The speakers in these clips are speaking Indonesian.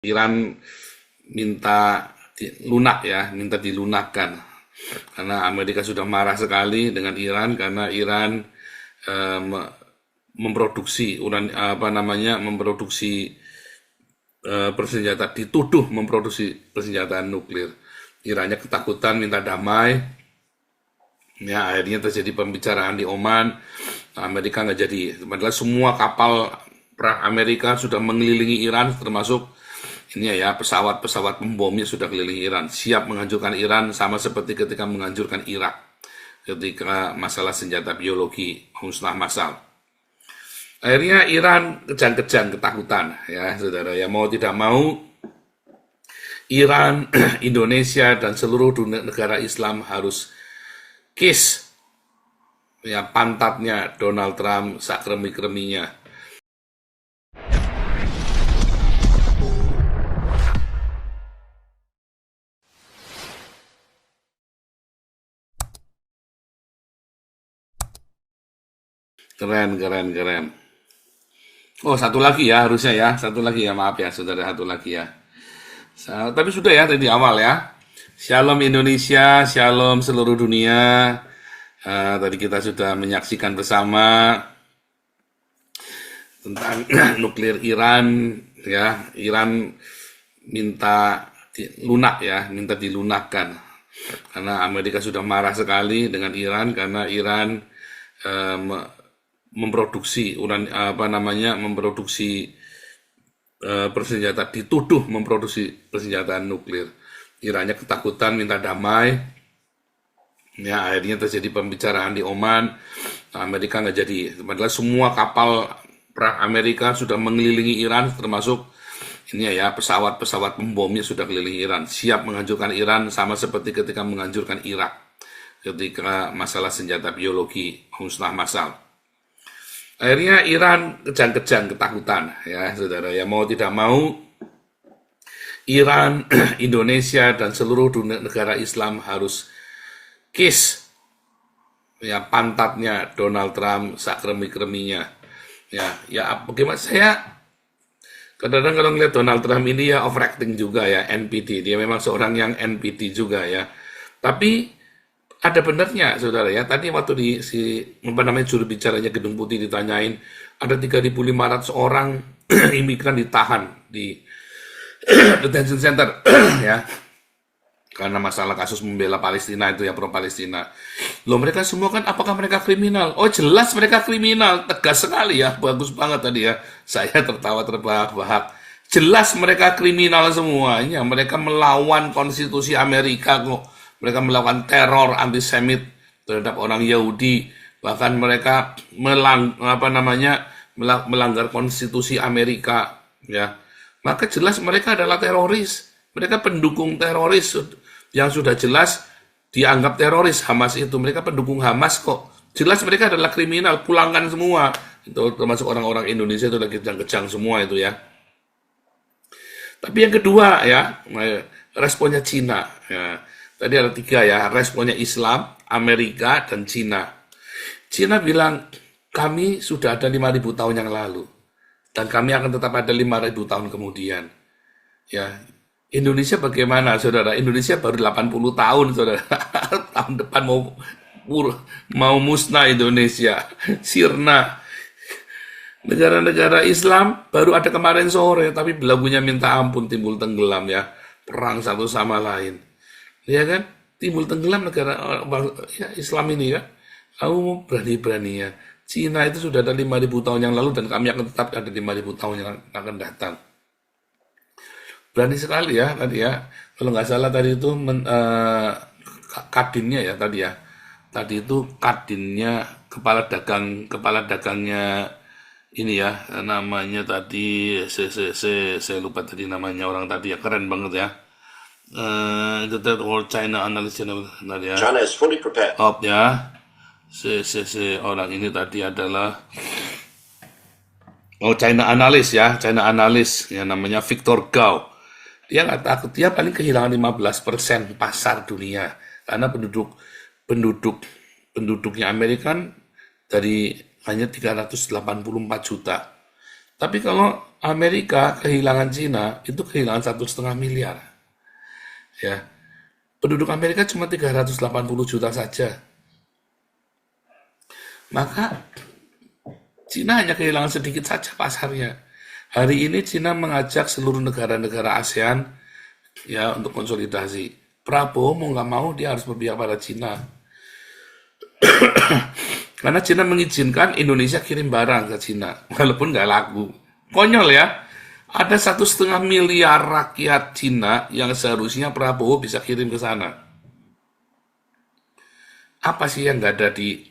Iran minta lunak ya, minta dilunakkan karena Amerika sudah marah sekali dengan Iran karena Iran memproduksi dituduh memproduksi persenjataan nuklir. Irannya ketakutan minta damai, ya akhirnya terjadi pembicaraan di Oman. Amerika nggak jadi. Padahal semua kapal perang Amerika sudah mengelilingi Iran, termasuk ini ya pesawat-pesawat pembomnya sudah keliling Iran, siap menghancurkan Iran sama seperti ketika menghancurkan Irak ketika masalah senjata biologi musnah massal. Akhirnya Iran kejang-kejang ketakutan ya saudara ya, mau tidak mau Iran, Indonesia dan seluruh dunia negara Islam harus kiss ya pantatnya Donald Trump sakremi-kreminya. Keren, keren, keren. Oh, satu lagi ya harusnya ya. Satu lagi ya, maaf ya saudara, satu lagi ya. Tapi sudah ya tadi awal ya. Shalom Indonesia, shalom seluruh dunia. Tadi kita sudah menyaksikan bersama tentang nuklir Iran ya. Iran minta lunak ya, minta dilunakkan karena Amerika sudah marah sekali dengan Iran karena Iran memproduksi dituduh memproduksi persenjataan nuklir. Irannya ketakutan minta damai, ya akhirnya terjadi pembicaraan di Oman. Amerika nggak jadi. Padahal semua kapal perang Amerika sudah mengelilingi Iran, termasuk ini ya pesawat-pesawat pembomnya sudah keliling Iran, siap menghancurkan Iran sama seperti ketika menghancurkan Irak ketika masalah senjata biologi musnah massal. Akhirnya Iran kejang-kejang ketakutan ya saudara ya, mau tidak mau Iran, Indonesia dan seluruh dunia negara Islam harus kiss ya pantatnya Donald Trump sakremi-kreminya. Ya bagaimana saya kadang-kadang kalau ngeliat Donald Trump ini ya overacting juga ya, NPD, dia memang seorang yang NPD juga ya. Tapi ada benarnya, saudara ya. Tadi waktu juru bicaranya Gedung Putih ditanyain, ada 3.500 orang imigran ditahan di detention center, ya, karena masalah kasus membela Palestina itu ya, pro Palestina. Loh mereka semua kan, apakah mereka kriminal? Oh jelas mereka kriminal, tegas sekali ya, bagus banget tadi ya. Saya tertawa terbahak-bahak. Jelas mereka kriminal semuanya, mereka melawan konstitusi Amerika kok. Mereka melakukan teror antisemit terhadap orang Yahudi, bahkan mereka melanggar konstitusi Amerika, ya. Maka jelas mereka adalah teroris. Mereka pendukung teroris yang sudah jelas dianggap teroris. Hamas itu, mereka pendukung Hamas kok. Jelas mereka adalah kriminal, pulangkan semua. Itu termasuk orang-orang Indonesia itu lagi kejang-kejang semua itu ya. Tapi yang kedua ya, responnya Cina ya. Tadi ada 3 ya, responnya Islam, Amerika, dan Cina. Cina bilang, kami sudah ada 5.000 tahun yang lalu. Dan kami akan tetap ada 5.000 tahun kemudian. Ya, Indonesia bagaimana, saudara? Indonesia baru 80 tahun, saudara. Tahun depan mau musnah Indonesia. Sirna. Negara-negara Islam baru ada kemarin sore, tapi belagunya minta ampun, timbul tenggelam ya. Perang satu sama lain. Ya kan, timbul tenggelam negara ya, Islam ini ya. Kamu berani-beraninya. Cina itu sudah ada 5.000 tahun yang lalu dan kami akan tetap ada 5.000 tahun yang akan datang. Berani sekali ya tadi ya. Kalau nggak salah tadi itu kadinnya ya tadi ya. Tadi itu kadinnya kepala dagangnya ini ya namanya tadi saya lupa tadi namanya orang tadi ya, keren banget ya. The World China Analyst tadi ya. China is fully prepared. Ya. Orang ini tadi adalah China Analyst ya, China Analyst yang namanya Victor Gao. Dia nggak takut, dia paling kehilangan 15% pasar dunia karena penduduknya Amerika kan dari hanya 384 juta. Tapi kalau Amerika kehilangan Cina itu kehilangan 1,5 miliar. Ya, penduduk Amerika cuma 380 juta saja. Maka Cina hanya kehilangan sedikit saja pasarnya. Hari ini Cina mengajak seluruh negara-negara ASEAN ya untuk konsolidasi. Prabowo mau nggak mau dia harus berpihak pada Cina. Karena Cina mengizinkan Indonesia kirim barang ke Cina, walaupun nggak laku. Konyol ya, ada 1,5 miliar rakyat Cina yang seharusnya Prabowo bisa kirim ke sana. Apa sih yang nggak ada di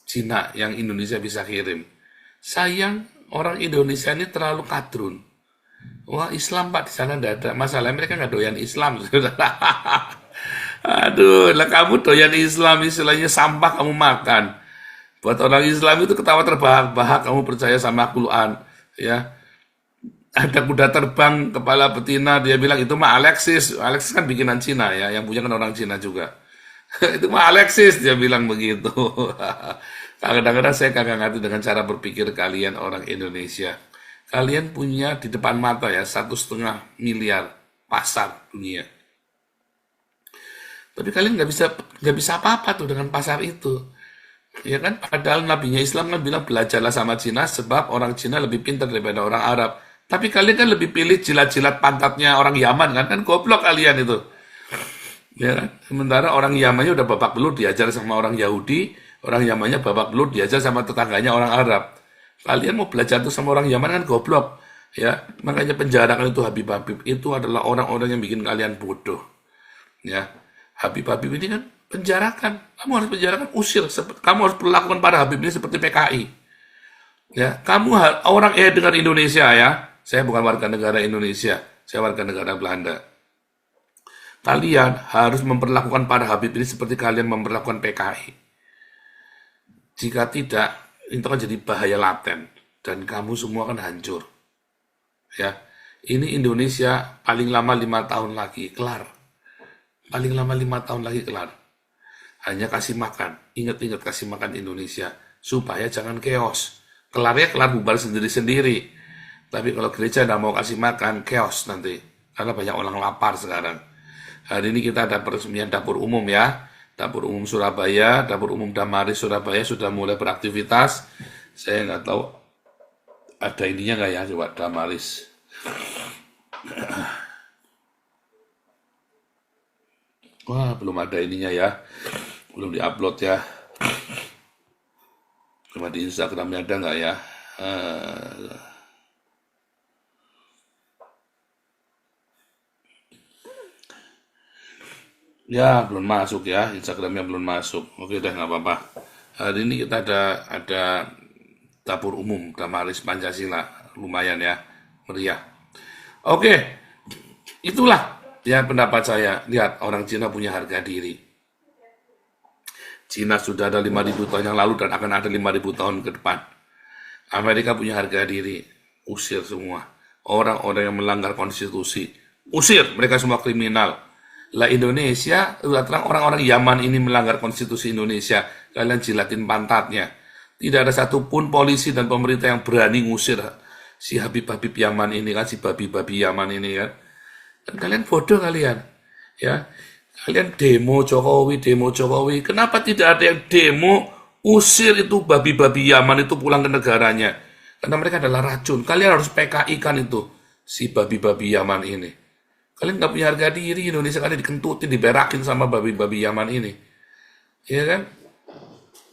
Cina yang Indonesia bisa kirim? Sayang, orang Indonesia ini terlalu kadrun. Wah, Islam Pak di sana nggak ada. Masalahnya mereka nggak doyan Islam. Aduh, lah kamu doyan Islam, istilahnya sampah kamu makan. Buat orang Islam itu ketawa terbahak-bahak, kamu percaya sama Quran, ya. Ada kuda terbang, kepala betina, dia bilang itu mah Alexis. Alexis kan bikinan Cina ya, yang punya kan orang Cina juga. Itu mah Alexis, dia bilang begitu. Kadang-kadang saya kagak ngerti dengan cara berpikir kalian orang Indonesia. Kalian punya di depan mata ya 1,5 miliar pasar dunia. Tapi kalian nggak bisa apa-apa tuh dengan pasar itu. Ya kan, padahal nabinya Islam kan bilang belajarlah sama Cina sebab orang Cina lebih pintar daripada orang Arab. Tapi kalian kan lebih pilih jilat-jilat pantatnya orang Yaman kan goblok kalian itu. Ya kan? Sementara orang Yamannya udah babak belur diajar sama orang Yahudi, orang Yamannya babak belur diajar sama tetangganya orang Arab. Kalian mau belajar tuh sama orang Yaman kan goblok. Ya, makanya penjarakan itu Habib-Habib itu adalah orang-orang yang bikin kalian bodoh. Ya, Habib-Habib ini kan penjarakan, kamu harus penjarakan, usir. Kamu harus perlakukan para Habib ini seperti PKI. Ya, kamu orang dengar Indonesia ya. Saya bukan warga negara Indonesia, saya warga negara Belanda. Kalian harus memperlakukan para Habib ini seperti kalian memperlakukan PKI. Jika tidak, itu akan jadi bahaya laten dan kamu semua akan hancur. Ya, ini Indonesia paling lama 5 tahun lagi kelar. Paling lama 5 tahun lagi kelar. Hanya kasih makan, ingat-ingat kasih makan Indonesia, supaya jangan chaos. Kelarnya kelar bubar sendiri-sendiri. Tapi kalau gereja tidak mau kasih makan, chaos nanti. Karena banyak orang lapar sekarang. Hari ini kita ada peresmian dapur umum ya. Dapur umum Surabaya, dapur umum Damaris Surabaya sudah mulai beraktivitas. Saya nggak tahu ada ininya nggak ya, coba Damaris. Wah, belum ada ininya ya. Belum diupload ya. Cuma di Instagramnya ada nggak ya? Ya, belum masuk ya. Instagramnya belum masuk. Oke deh, nggak apa-apa. Hari ini kita ada dapur umum Damaris Pancasila. Lumayan ya, meriah. Oke, itulah ya pendapat saya. Lihat, orang Cina punya harga diri. Cina sudah ada 5.000 tahun yang lalu dan akan ada 5.000 tahun ke depan. Amerika punya harga diri. Usir semua. Orang-orang yang melanggar konstitusi. Usir, mereka semua kriminal. Lah Indonesia, orang-orang Yaman ini melanggar konstitusi Indonesia. Kalian jilatin pantatnya. Tidak ada satupun polisi dan pemerintah yang berani ngusir si Habib-Habib Yaman ini kan, si babi-babi Yaman ini kan. Dan kalian bodoh kalian. Ya, kalian demo Jokowi. Kenapa tidak ada yang demo usir itu babi-babi Yaman itu pulang ke negaranya? Karena mereka adalah racun. Kalian harus PKI kan itu si babi-babi Yaman ini. Kalian nggak punya harga diri. Indonesia kalian dikentutin, diberakin sama babi-babi Yaman ini. Iya kan?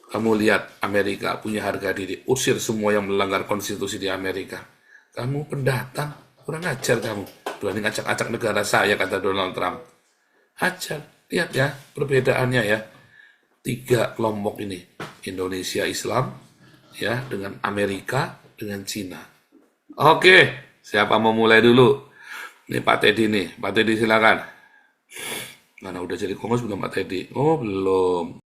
Kamu lihat Amerika punya harga diri. Usir semua yang melanggar konstitusi di Amerika. Kamu pendatang, kurang ajar kamu. Berani ngacak-acak negara saya, kata Donald Trump. Ajar, lihat ya perbedaannya ya. 3 kelompok ini. Indonesia Islam, ya, dengan Amerika, dengan Cina. Oke, siapa mau mulai dulu? Ini Pak Teddy nih. Pak Teddy silakan. Mana udah jadi kongres belum Pak Teddy? Oh belum.